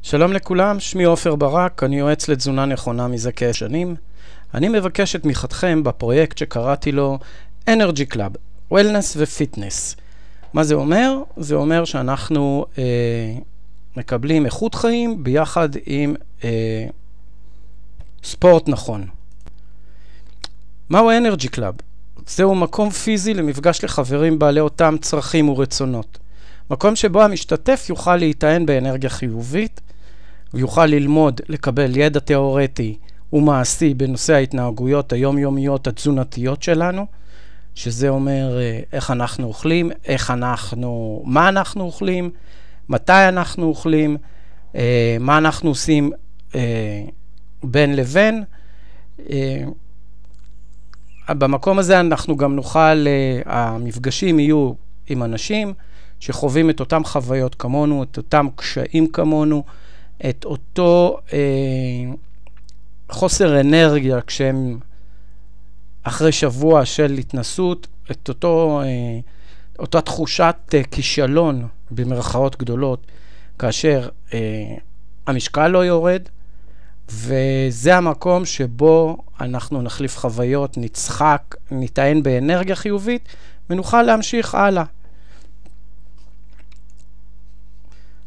שלום לכולם, שמי עופר ברק, אני יועץ לתזונה נכונה מזה כשנים. אני מבקש את תמיכתכם בפרויקט שקראתי לו Energy Club, Wellness ו-Fitness. מה זה אומר? זה אומר שאנחנו מקבלים איכות חיים ביחד עם ספורט נכון. מהו Energy Club? זהו מקום פיזי למפגש לחברים בעלי אותם צרכים ורצונות. מקום שבו המשתתף יוכל להיטען באנרגיה חיובית, ויוכל ללמוד, לקבל ידע תיאורטי ומעשי בנושא ההתנהגויות היומיומיות התזונתיות שלנו, שזה אומר איך אנחנו אוכלים, מה אנחנו אוכלים, מתי אנחנו אוכלים, מה אנחנו עושים בין לבין. במקום הזה אנחנו גם נוכל, המפגשים יהיו עם אנשים שחווים את אותם חוויות כמונו, את אותם קשיים כמונו, את אותו חוסר אנרגיה כשהם אחרי שבוע של התנסות, את אותה תחושת כישלון במרכאות גדולות, כאשר המשקל לא יורד, וזה המקום שבו אנחנו נחליף חוויות, נצחק, ניתן באנרגיה חיובית, ונוכל להמשיך הלאה.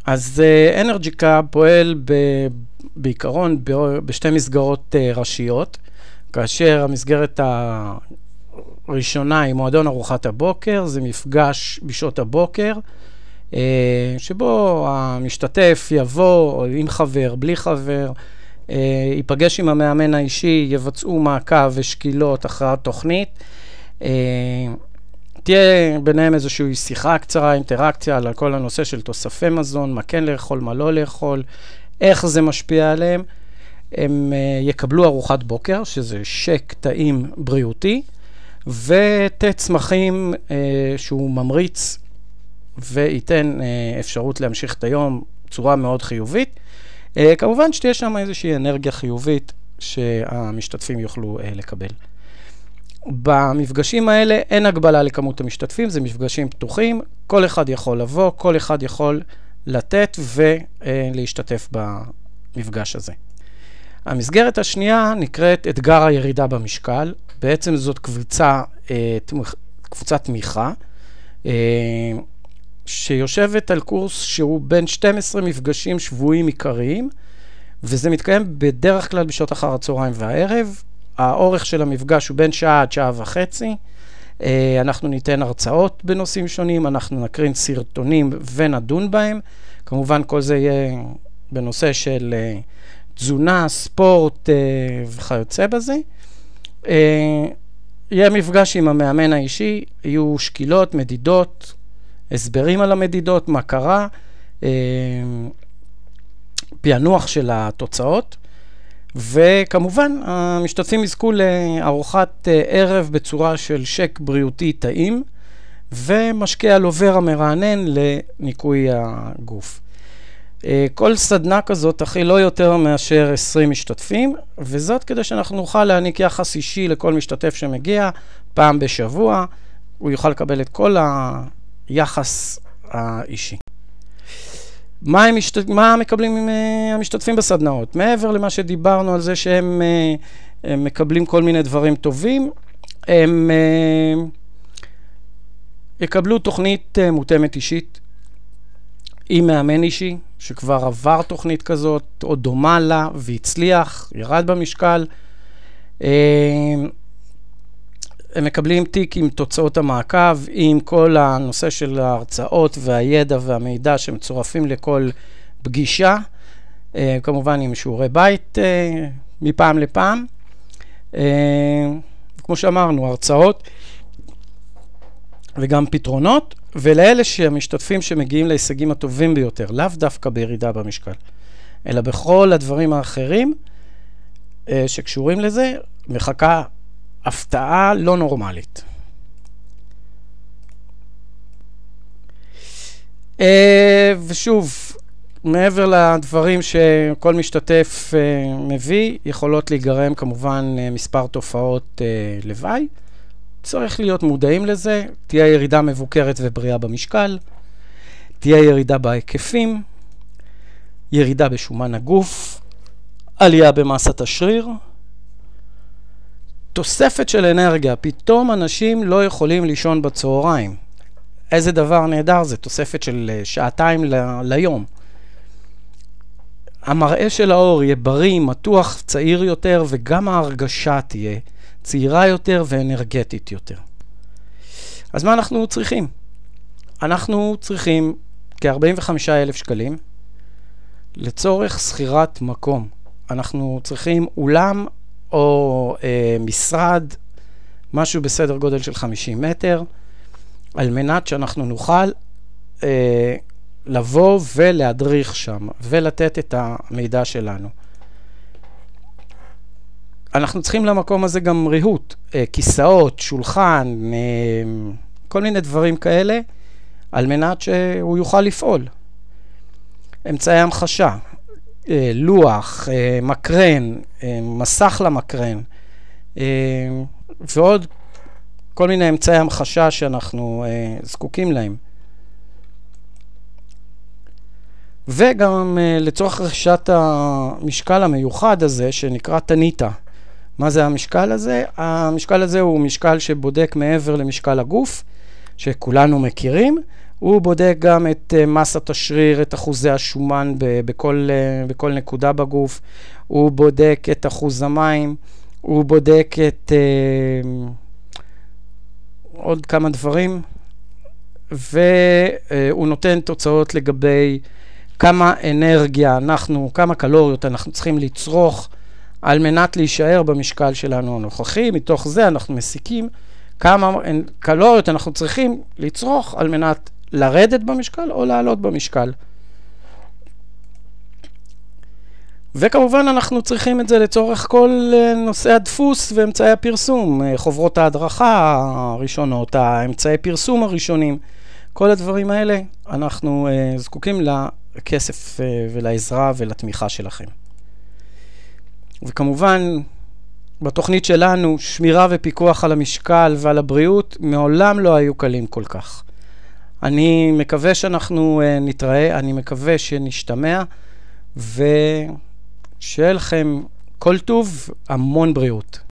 אז Energy Club פועל בעיקרון בשתי מסגרות ראשיות, כאשר המסגרת הראשונה היא מועדון ארוחת הבוקר, זה מפגש בשעות הבוקר, שבו המשתתף יבוא עם חבר, בלי חבר, ייפגש עם המאמן האישי, יבצעו מעקב ושקילות אחרי התוכנית, תהיה ביניהם איזושהי שיחה קצרה, אינטראקציה על כל הנושא של תוספי מזון, מה כן לאכול, מה לא לאכול, איך זה משפיע עליהם. הם יקבלו ארוחת בוקר, שזה שק טעים בריאותי, ותה צמחים שהוא ממריץ וייתן אפשרות להמשיך את היום בצורה מאוד חיובית. כמובן שתהיה שם איזושהי אנרגיה חיובית שהמשתתפים יוכלו לקבל. במפגשים האלה אין הגבלה לכמות המשתתפים, זה מפגשים פתוחים, כל אחד יכול לבוא, כל אחד יכול לתת ולהשתתף במפגש הזה. המסגרת השנייה נקראת אתגר הירידה במשקל, בעצם זאת קבוצת תמיכה, שיושבת על קורס שהוא בין 12 מפגשים שבועיים עיקריים, וזה מתקיים בדרך כלל בשעות אחר הצהריים והערב. האורך של המפגש הוא בין שעה עד שעה וחצי. אנחנו ניתן הרצאות בנושאים שונים, אנחנו נקרין סרטונים ונדון בהם. כמובן כל זה יהיה בנושא של תזונה, ספורט וכיוצא בזה. יהיה מפגש עם המאמן האישי, יהיו שקילות, מדידות, הסברים על המדידות, מה קרה, פענוח של התוצאות. וכמובן, המשתתפים יזכו לארוחת ערב בצורה של שק בריאותי טעים, ומשקה אלוורה מרענן לניקוי הגוף. כל סדנה כזאת תכיל לא יותר מאשר 20 משתתפים, וזאת כדי שאנחנו נוכל להעניק יחס אישי לכל משתתף שמגיע פעם בשבוע, הוא יוכל לקבל את כל היחס האישי. מה מקבלים המשתתפים בסדנאות? מעבר למה שדיברנו על זה שהם מקבלים כל מיני דברים טובים, הם יקבלו תוכנית מותאמת אישית עם מאמן אישי, שכבר עבר תוכנית כזאת, או דומה לה, והצליח, ירד במשקל. הם מקבלים תיק עם תוצאות המעקב, עם כל הנושא של ההרצאות והידע והמידע שמצורפים לכל פגישה, כמובן עם שיעורי בית מפעם לפעם. כמו שאמרנו, הרצאות וגם פתרונות, ולאלה שהמשתתפים שמגיעים להישגים הטובים ביותר, לאו דווקא בירידה במשקל, אלא בכל הדברים האחרים שקשורים לזה, מחכה הפתעה לא נורמלית. ושוב, מעבר לדברים שכל משתתף מביא, יכולות להיגרם כמובן מספר תופעות לוואי. צריך להיות מודעים לזה, תהיה ירידה מבוקרת ובריאה במשקל, תהיה ירידה בהיקפים, ירידה בשומן הגוף, עלייה במסת השריר, תוספת של אנרגיה. פתאום אנשים לא יכולים לישון בצהריים. איזה דבר נהדר זה, תוספת של 2 שעתיים ליום. המראה של האור יהיה בריא, מתוח, צעיר יותר, וגם ההרגשה תהיה צעירה יותר ואנרגטית יותר. אז מה אנחנו צריכים? אנחנו צריכים כ-45,000 שקלים לצורך שכירת מקום. אנחנו צריכים אולם או משרד, משהו בסדר גודל של 50 מטר, על מנת שאנחנו נוכל לבוא ולהדריך שם ולתת את המידע שלנו. אנחנו צריכים למקום הזה גם ריהוט, כיסאות, שולחן, כל מיני דברים כאלה, על מנת שהוא יוכל לפעול. אמצעי המחשה, לוח, מקרן, מסך למקרן, ועוד כל מיני אמצעי המחשה שאנחנו זקוקים להם. וגם לצורך רכישת המשקל המיוחד הזה שנקרא טניטה. מה זה המשקל הזה? המשקל הזה הוא משקל שבודק מעבר למשקל הגוף, שכולנו מכירים. הוא בודק גם את מסת השריר, את אחוזי השומן בכל נקודה בגוף. הוא בודק את אחוז המים. הוא בודק את עוד כמה דברים. והוא נותן תוצאות לגבי כמה אנרגיה כמה קלוריות אנחנו צריכים לצרוך על מנת להישאר במשקל שלנו הנוכחי. מתוך זה אנחנו מסיקים כמה קלוריות אנחנו צריכים לצרוך על מנת לרדת במשקל או לעלות במשקל. וכמובן אנחנו צריכים את זה לצורך כל נושא הדפוס ואמצעי הפרסום, חוברות ההדרכה הראשונות, האמצעי פרסום הראשונים, כל הדברים האלה אנחנו זקוקים לכסף ולעזרה ולתמיכה שלכם. וכמובן בתוכנית שלנו שמירה ופיקוח על המשקל ועל הבריאות מעולם לא היו קלים כל כך. אני מקווה שאנחנו נתראה, אני מקווה שנשתמע, ושיהיה לכם כל טוב, המון בריאות.